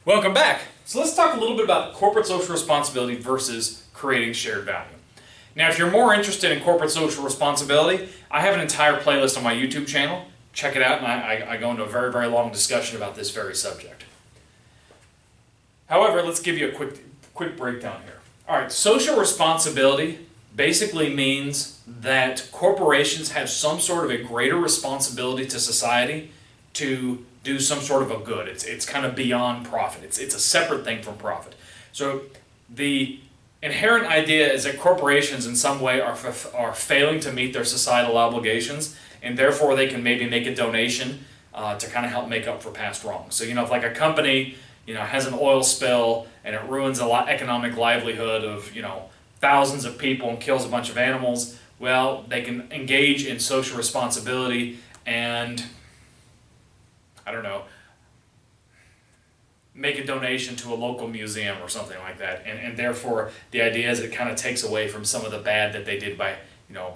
Welcome back. So let's talk a little bit about corporate social responsibility versus creating shared value. Now, if you're more interested in corporate social responsibility, I have an entire playlist on my YouTube channel. Check it out, and I go into a very, very long discussion about this very subject. However, let's give you a quick breakdown here. All right, social responsibility basically means that corporations have some sort of a greater responsibility to society to do some sort of a good. It's kind of beyond profit. It's a separate thing from profit. So the inherent idea is that corporations in some way are failing to meet their societal obligations, and therefore they can maybe make a donation to kind of help make up for past wrongs. So if like a company has an oil spill and it ruins a lot economic livelihood of thousands of people and kills a bunch of animals, well, they can engage in social responsibility and make a donation to a local museum or something like that. And therefore, the idea is it kind of takes away from some of the bad that they did by,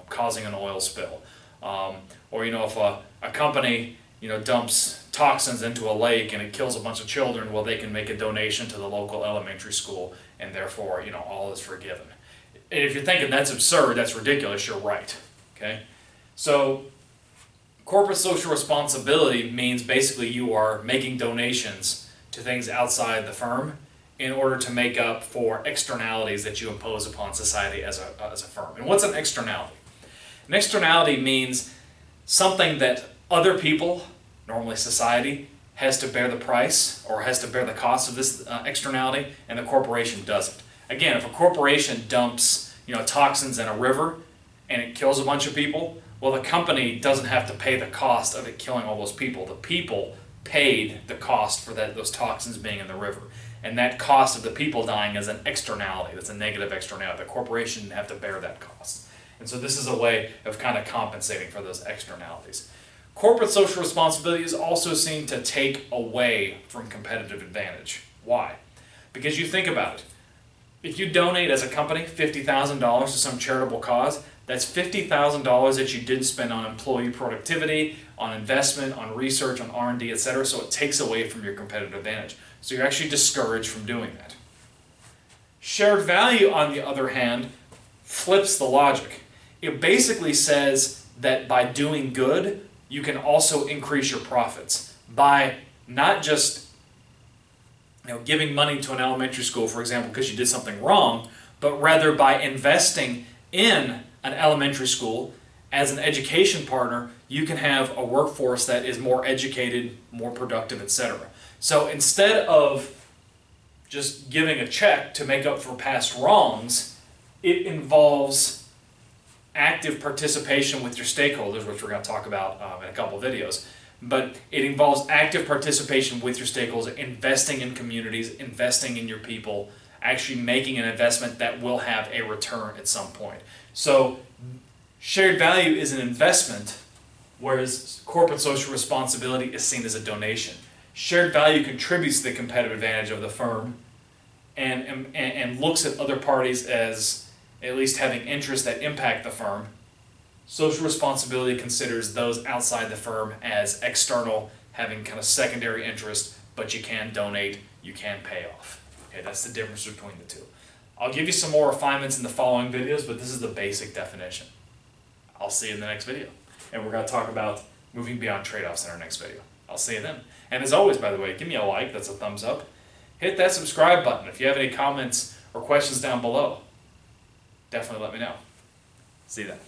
causing an oil spill. Or if a company, dumps toxins into a lake and it kills a bunch of children, well, they can make a donation to the local elementary school, and therefore, all is forgiven. And if you're thinking that's absurd, that's ridiculous, you're right. Okay? So corporate social responsibility means basically you are making donations to things outside the firm in order to make up for externalities that you impose upon society as a firm. And what's an externality? An externality means something that other people, normally society, has to bear the price or has to bear the cost of this externality, and the corporation doesn't. Again, if a corporation dumps toxins in a river and it kills a bunch of people, well, the company doesn't have to pay the cost of it killing all those people. The people paid the cost for those toxins being in the river. And that cost of the people dying is an externality. That's a negative externality. The corporation didn't have to bear that cost. And so this is a way of kind of compensating for those externalities. Corporate social responsibility is also seen to take away from competitive advantage. Why? Because you think about it. If you donate as a company $50,000 to some charitable cause, that's $50,000 that you didn't spend on employee productivity, on investment, on research, on R&D, etc. So it takes away from your competitive advantage. So you're actually discouraged from doing that. Shared value, on the other hand, flips the logic. It basically says that by doing good, you can also increase your profits. By not just giving money to an elementary school, for example, because you did something wrong, but rather by investing in an elementary school as an education partner, you can have a workforce that is more educated, more productive, etc. So instead of just giving a check to make up for past wrongs, it involves active participation with your stakeholders, which we're going to talk about in a couple of videos. But it involves active participation with your stakeholders, investing in communities, investing in your people, actually making an investment that will have a return at some point. So shared value is an investment, whereas corporate social responsibility is seen as a donation. Shared value contributes to the competitive advantage of the firm and looks at other parties as at least having interests that impact the firm. Social responsibility considers those outside the firm as external, having kind of secondary interest, but you can donate, you can pay off. Okay, that's the difference between the two. I'll give you some more refinements in the following videos, but this is the basic definition. I'll see you in the next video. And we're going to talk about moving beyond trade-offs in our next video. I'll see you then. And as always, by the way, give me a like, that's a thumbs up. Hit that subscribe button. If you have any comments or questions down below, definitely let me know. See you then.